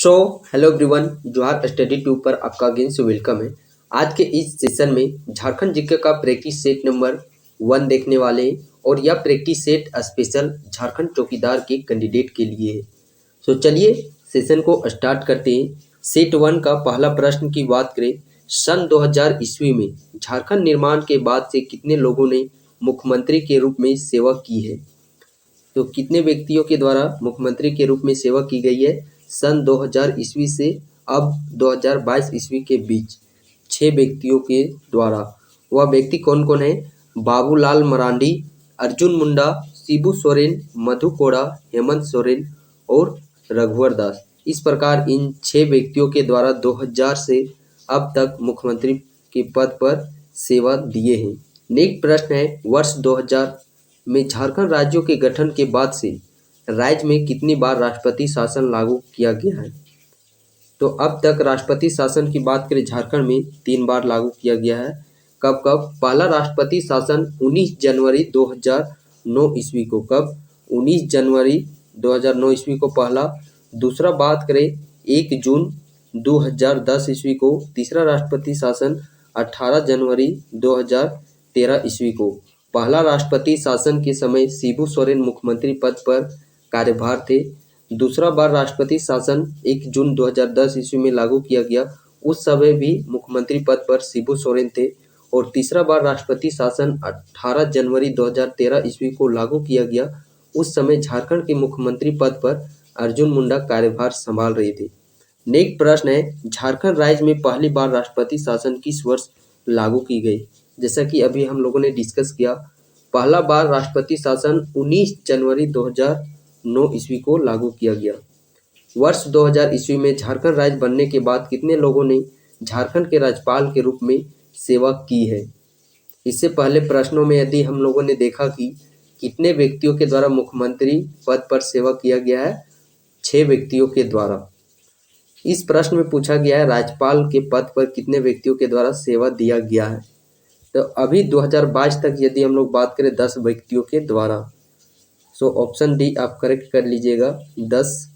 So hello everyone, जोहार study tube पर आपका अगेन से वेलकम है। आज के इस सेशन में झारखंड जीके का प्रैक्टिस सेट नंबर 1 देखने वाले हैं और यह प्रैक्टिस सेट स्पेशल झारखंड चौकीदार के कैंडिडेट के लिए है। सो चलिए सेशन को स्टार्ट करते हैं। सेट 1 का पहला प्रश्न की बात करें, सन 2000 ईस्वी में झारखंड निर्माण के बाद से कितने लोगों ने मुख्यमंत्री के रूप में सेवा की है? तो कितने व्यक्तियों के द्वारा मुख्यमंत्री के रूप में सेवा की गई है सन 2000 ईस्वी से अब 2022 ईस्वी के बीच? 6 व्यक्तियों के द्वारा। वह व्यक्ति कौन कौन है? बाबूलाल मरांडी, अर्जुन मुंडा, शिबू सोरेन, मधु कोड़ा, हेमंत सोरेन और रघुवर दास। इस प्रकार इन 6 व्यक्तियों के द्वारा 2000 से अब तक मुख्यमंत्री के पद पर सेवा दिए हैं। नेक्स्ट प्रश्न है, वर्ष 2000 में झारखंड राज्यों के गठन के बाद से राज्य में कितनी बार राष्ट्रपति शासन लागू किया गया है? तो अब तक राष्ट्रपति शासन की बात करें झारखंड में 3 बार लागू किया गया है। कब कब? पहला राष्ट्रपति शासन 19 जनवरी 2009 ईस्वी को। कब? 19 जनवरी 2009 ईस्वी को पहला। दूसरा बात करें 1 जून 2010 ईस्वी को। तीसरा राष्ट्रपति शासन 18 जनवरी 2013 ईस्वी को। पहला राष्ट्रपति शासन के समय शिबू सोरेन मुख्यमंत्री पद पर कार्यभार थे। दूसरा बार राष्ट्रपति शासन 1 जून 2010 ईस्वी में लागू किया गया, उस समय भी मुख्यमंत्री पद पर शिबू सोरेन थे। और तीसरा बार राष्ट्रपति शासन 18 जनवरी 2013 ईस्वी को लागू किया गया, उस समय झारखंड के मुख्यमंत्री पद पर अर्जुन मुंडा कार्यभार संभाल रहे थे। नेक्स्ट प्रश्न है, झारखंड राज्य में पहली बार राष्ट्रपति शासन किस वर्ष लागू की गई? जैसा कि अभी हम लोगों ने डिस्कस किया, पहला बार राष्ट्रपति शासन 19 जनवरी 2009 ईस्वी को लागू किया गया। वर्ष 2000 ईस्वी में झारखंड राज्य बनने के बाद कितने लोगों ने झारखंड के राज्यपाल के रूप में सेवा की है? इससे पहले प्रश्नों में यदि हम लोगों ने देखा कि कितने व्यक्तियों के द्वारा मुख्यमंत्री पद पर सेवा किया गया है, 6 व्यक्तियों के द्वारा। इस प्रश्न में पूछा गया है राज्यपाल के पद पर कितने व्यक्तियों के द्वारा सेवा दिया गया है? तो अभी 2022 तक यदि हम लोग बात करें 10 व्यक्तियों के द्वारा। सो ऑप्शन डी आप करेक्ट कर लीजिएगा, 10।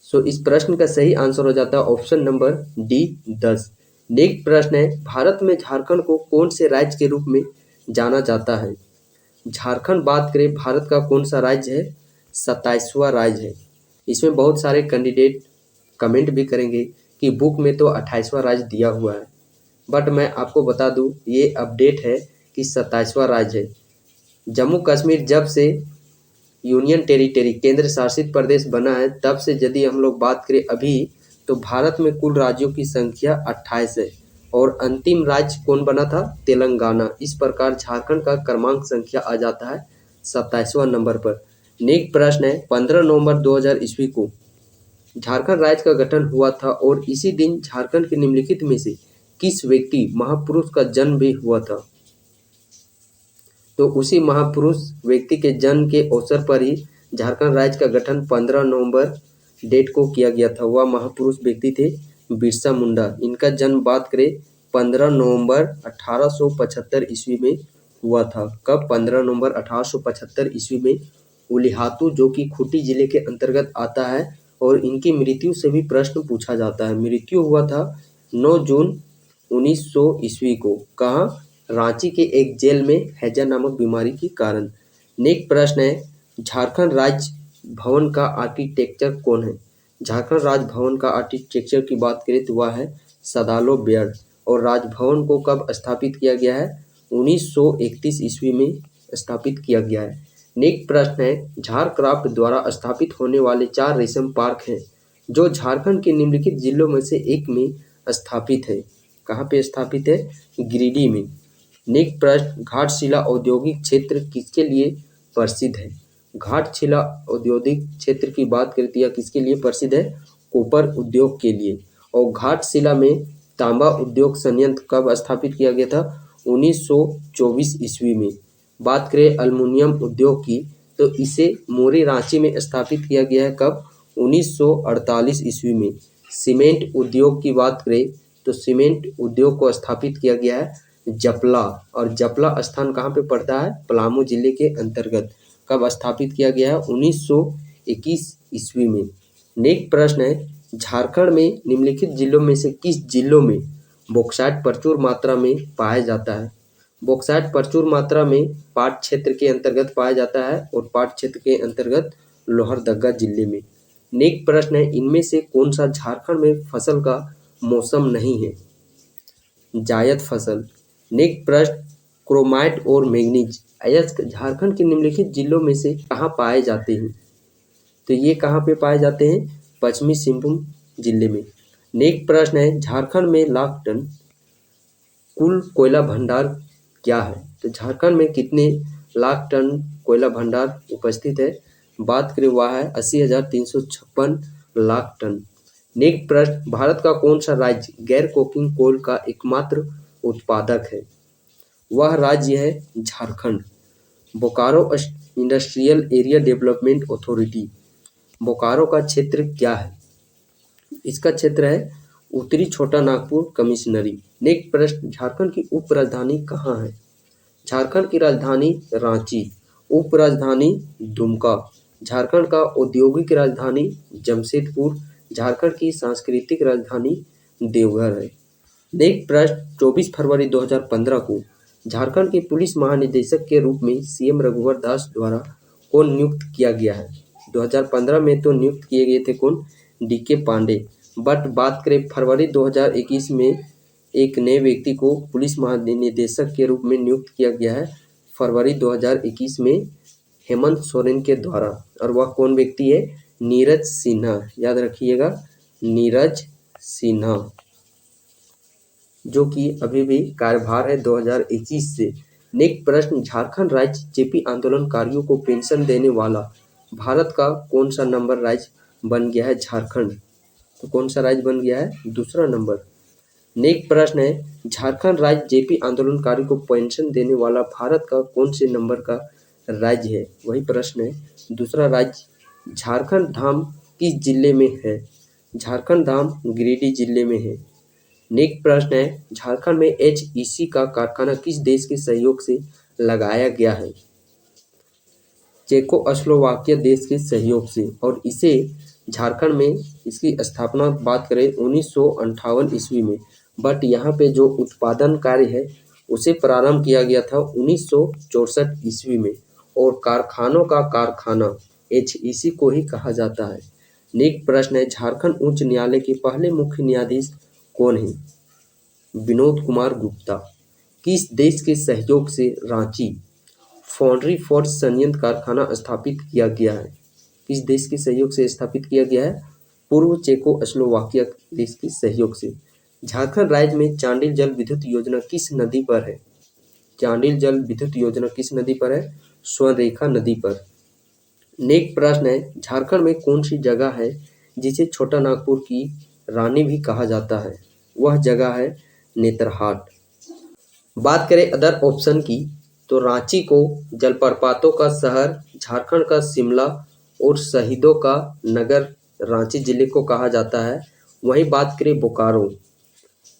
सो इस प्रश्न का सही आंसर हो जाता है ऑप्शन नंबर डी, 10। नेक्स्ट प्रश्न है, भारत में झारखंड को कौन से राज्य के रूप में जाना जाता है? झारखंड बात करें भारत का कौन सा राज्य है? 27वां राज्य है। इसमें बहुत सारे कैंडिडेट कमेंट भी करेंगे कि बुक में तो 28वां राज्य दिया हुआ है, बट मैं आपको बता दूं ये अपडेट है कि 27वां राज्य है। जम्मू कश्मीर जब से यूनियन टेरिटरी केंद्र शासित प्रदेश बना है, तब से यदि हम लोग बात करें अभी, तो भारत में कुल राज्यों की संख्या 28 है और अंतिम राज्य कौन बना था? तेलंगाना। इस प्रकार झारखंड का क्रमांक संख्या आ जाता है 27वां नंबर पर। नेक्स्ट प्रश्न है, 15 नवंबर 2000 ईस्वी को झारखंड राज्य का गठन हुआ था और इसी दिन झारखंड के निम्नलिखित में से किस व्यक्ति महापुरुष का जन्म भी हुआ था? तो उसी महापुरुष व्यक्ति के जन्म के अवसर पर ही झारखंड राज्य का गठन 15 नवंबर डेट को किया गया था। वह महापुरुष व्यक्ति थे बिरसा मुंडा। इनका जन्म बात करें 15 नवंबर 1875 ईस्वी में हुआ था। कब? 15 नवंबर 1875 ईस्वी में उलिहातू, जो कि खूंटी जिले के अंतर्गत आता है, और इनकी मृत्यु से भी प्रश्न पूछा जाता है। मृत्यु हुआ था 9 जून 1900 ईस्वी को। कहाँ? रांची के एक जेल में हैजा नामक बीमारी के कारण। नेक्स्ट प्रश्न है, झारखंड राज्य भवन का आर्किटेक्चर कौन है? झारखंड राज्य भवन का आर्किटेक्चर की बात करें तो वह है सदालो बेयर। और राजभवन को कब स्थापित किया गया है? 1931 ईस्वी में स्थापित किया गया है। नेक्स्ट प्रश्न है, झारक्राफ्ट द्वारा स्थापित होने वाले 4 रेशम पार्क हैं जो झारखंड के निम्नलिखित जिलों में से एक में स्थापित है। कहाँ पे स्थापित है? गिरिडीह में। नेक्स्ट प्रश्न, घाटशिला औद्योगिक क्षेत्र किसके लिए प्रसिद्ध है? घाटशिला औद्योगिक क्षेत्र की बात करती है किसके लिए प्रसिद्ध है? कॉपर उद्योग के लिए। और घाटशिला में तांबा उद्योग संयंत्र कब स्थापित किया गया था? 1924 ईस्वी में। बात करें अल्मुनियम उद्योग की, तो इसे मोरी रांची में स्थापित किया गया है। कब? 1948 ईस्वी में। सीमेंट उद्योग की बात करें तो सीमेंट उद्योग को स्थापित किया गया है जपला, और जपला स्थान कहाँ पे पड़ता है? पलामू जिले के अंतर्गत। कब स्थापित किया गया है? 1921 ईस्वी में। नेक्स्ट प्रश्न है, झारखंड में निम्नलिखित जिलों में से किस जिलों में बॉक्साइट प्रचुर मात्रा में पाया जाता है? बॉक्साइट प्रचुर मात्रा में पाट क्षेत्र के अंतर्गत पाया जाता है और पाट क्षेत्र के अंतर्गत लोहरदगा जिले में। नेक्स्ट प्रश्न है, इनमें से कौन सा झारखंड में फसल का मौसम नहीं है? जायद फसल। नेक्स्ट प्रश्न, क्रोमाइट और मैंगनीज अयस्क झारखंड के निम्नलिखित जिलों में से कहाँ पाए जाते हैं? तो ये कहाँ पे पाए जाते हैं? पश्चिमी सिंहभूम जिले में। नेक्स्ट प्रश्न है, झारखंड में लाख टन कुल कोयला भंडार क्या है? तो झारखंड में कितने लाख टन कोयला भंडार उपस्थित है? बात करें वह है 80,356 लाख टन। नेक्स्ट प्रश्न, भारत का कौन सा राज्य गैर कोकिंग कोल का एकमात्र उत्पादक है? वह राज्य है Jharkhand. Bokaro industrial area development authority, Bokaro का क्षेत्र क्या है? इसका क्षेत्र है उत्तरी छोटा नागपुर कमिश्नरी। नेक्स्ट प्रश्न, झारखंड की उप राजधानी कहाँ है? झारखंड की राजधानी रांची, उप राजधानी दुमका। झारखंड का औद्योगिक राजधानी जमशेदपुर, झारखंड की सांस्कृतिक राजधानी देवघर है। नेक्स्ट प्रश्न, 24 फरवरी 2015 को झारखंड के पुलिस महानिदेशक के रूप में सीएम रघुवर दास द्वारा कौन नियुक्त किया गया है? 2015 में तो नियुक्त किए गए थे कौन? डीके पांडे। बट बात करें फरवरी 2021 में एक नए व्यक्ति को पुलिस महानिदेशक के रूप में नियुक्त किया गया है फरवरी 2021 में हेमंत सोरेन के द्वारा, और वह कौन व्यक्ति है? नीरज सिन्हा। याद रखिएगा, नीरज सिन्हा, जो कि अभी भी कार्यभार है 2021 से। नेक्स्ट प्रश्न, झारखंड राज्य जेपी आंदोलनकारियों को पेंशन देने वाला भारत का कौन सा नंबर राज्य बन गया है? झारखंड। तो कौन सा राज्य बन गया है? दूसरा नंबर। नेक्स्ट प्रश्न है, झारखंड राज्य जेपी आंदोलनकारियों को पेंशन देने वाला भारत का कौन से नंबर का राज्य है? वही प्रश्न है, दूसरा राज्य। झारखंड धाम किस जिले में है? झारखंड धाम गिरिडीह जिले में है। नेक्स्ट प्रश्न है, झारखंड में HEC का कारखाना किस देश के सहयोग से लगाया गया है? चेकोस्लोवाकिया देश के सहयोग से, और इसे झारखंड में इसकी स्थापना बात करें 1958 ईस्वी में। बट यहाँ पे जो उत्पादन कार्य है उसे प्रारंभ किया गया था 1964 ईस्वी में, और कारखानों का कारखाना HEC को ही कहा जाता है। नेक्स्ट प्रश्न है, झारखंड उच्च न्यायालय के पहले मुख्य न्यायाधीश कौन है? विनोद कुमार गुप्ता। किस देश के सहयोग से रांची फाउंड्री फोर्ज संयंत्र कारखाना स्थापित किया गया है? किस देश के सहयोग से स्थापित किया गया है? पूर्व चेकोस्लोवाकिया देश के सहयोग से। झारखंड राज्य में चांडिल जल विद्युत योजना किस नदी पर है? चांडिल जल विद्युत योजना किस नदी पर है? स्वर्णरेखा नदी पर। नेक्स्ट प्रश्न है, झारखंड में कौन सी जगह है जिसे छोटा नागपुर की रानी भी कहा जाता है? वह जगह है नेतरहाट। बात करें अदर ऑप्शन की, तो रांची को जलप्रपातों का शहर, झारखंड का शिमला और शहीदों का नगर रांची जिले को कहा जाता है। वहीं बात करें बोकारो,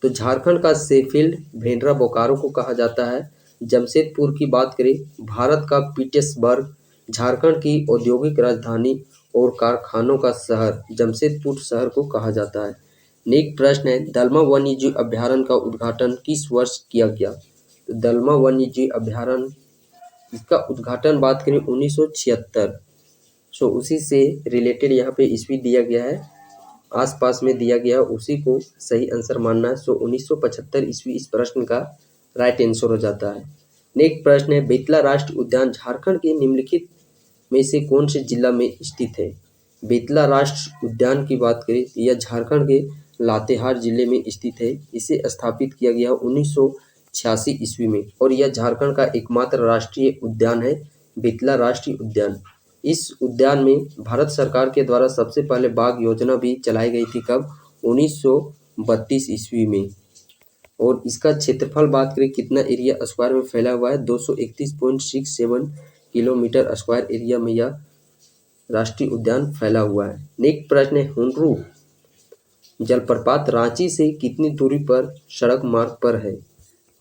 तो झारखंड का शेफील्ड भेंडरा बोकारो को कहा जाता है। जमशेदपुर की बात करें, भारत का पीटर्सबर्ग, झारखंड की औद्योगिक राजधानी और कारखानों का शहर जमशेदपुर शहर को कहा जाता है। नेक्स्ट प्रश्न है, दलमा वन्यजीव अभ्यारण्य का उद्घाटन किस वर्ष किया गया? तो दलमा वन्यजीव अभ्यारण्य, इसका उद्घाटन बात करें 1976। सो उसी से रिलेटेड यहाँ पे ईस्वी दिया गया है, आसपास में दिया गया है, उसी को सही आंसर मानना है। सो 1975 ईस्वी इस प्रश्न का राइट आंसर हो जाता है। नेक्स्ट प्रश्न है, बेतला राष्ट्रीय उद्यान झारखंड के निम्नलिखित में से कौन से जिला में स्थित है? बेतला राष्ट्रीय उद्यान की बात करें, यह झारखंड के लातेहार जिले में स्थित है। इसे स्थापित किया गया 1986 ईस्वी में, और यह झारखंड का एकमात्र राष्ट्रीय उद्यान है, बेतला राष्ट्रीय उद्यान। इस उद्यान में भारत सरकार के द्वारा सबसे पहले बाघ योजना भी चलाई गई थी, कब? 1932 ईस्वी में। और इसका क्षेत्रफल बात करें कितना एरिया स्क्वायर में फैला हुआ है? 231.67 किलोमीटर स्क्वायर एरिया में यह राष्ट्रीय उद्यान फैला हुआ है। नेक्स्ट प्रश्न है, हुंडरू जलप्रपात रांची से कितनी दूरी पर सड़क मार्ग पर है?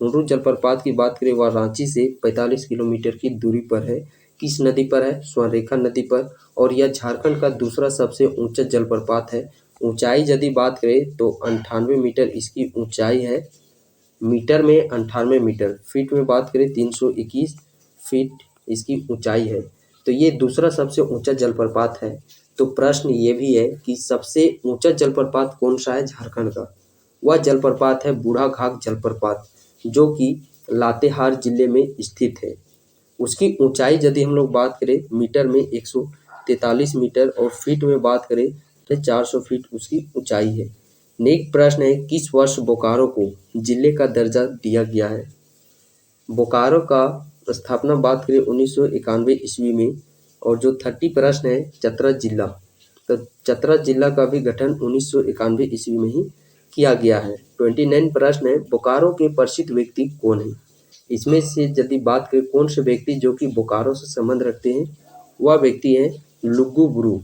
हुंडरू जलप्रपात की बात करें, वह रांची से 45 किलोमीटर की दूरी पर है। किस नदी पर है? स्वर्णरेखा नदी पर, और यह झारखंड का दूसरा सबसे ऊंचा जलप्रपात है ऊंचाई यदि बात करें तो 98 मीटर इसकी ऊंचाई है। मीटर में 98 मीटर, फीट में बात करें 321 फीट इसकी ऊंचाई है। तो ये दूसरा सबसे ऊंचा जलप्रपात है। तो प्रश्न ये भी है कि सबसे ऊंचा जलप्रपात कौन सा है झारखंड का? वह जलप्रपात है बूढ़ा घाघ जलप्रपात, जो कि लातेहार जिले में स्थित है। उसकी ऊंचाई यदि हम लोग बात करें मीटर में 143 मीटर और फीट में बात करें तो 400 फीट उसकी ऊंचाई है। नेक्स्ट प्रश्न है, किस वर्ष बोकारो को जिले का दर्जा दिया गया है? बोकारो का स्थापना बात करें 1991 ईस्वी में। और जो 30 प्रश्न है चतरा जिला, तो चतरा जिला का भी गठन 1991 ईस्वी में ही किया गया है। 29 प्रश्न है, बोकारो के प्रसिद्ध व्यक्ति कौन है? इसमें से यदि बात करें कौन से व्यक्ति जो कि बोकारो से संबंध रखते हैं, वह व्यक्ति है लुगु गुरु।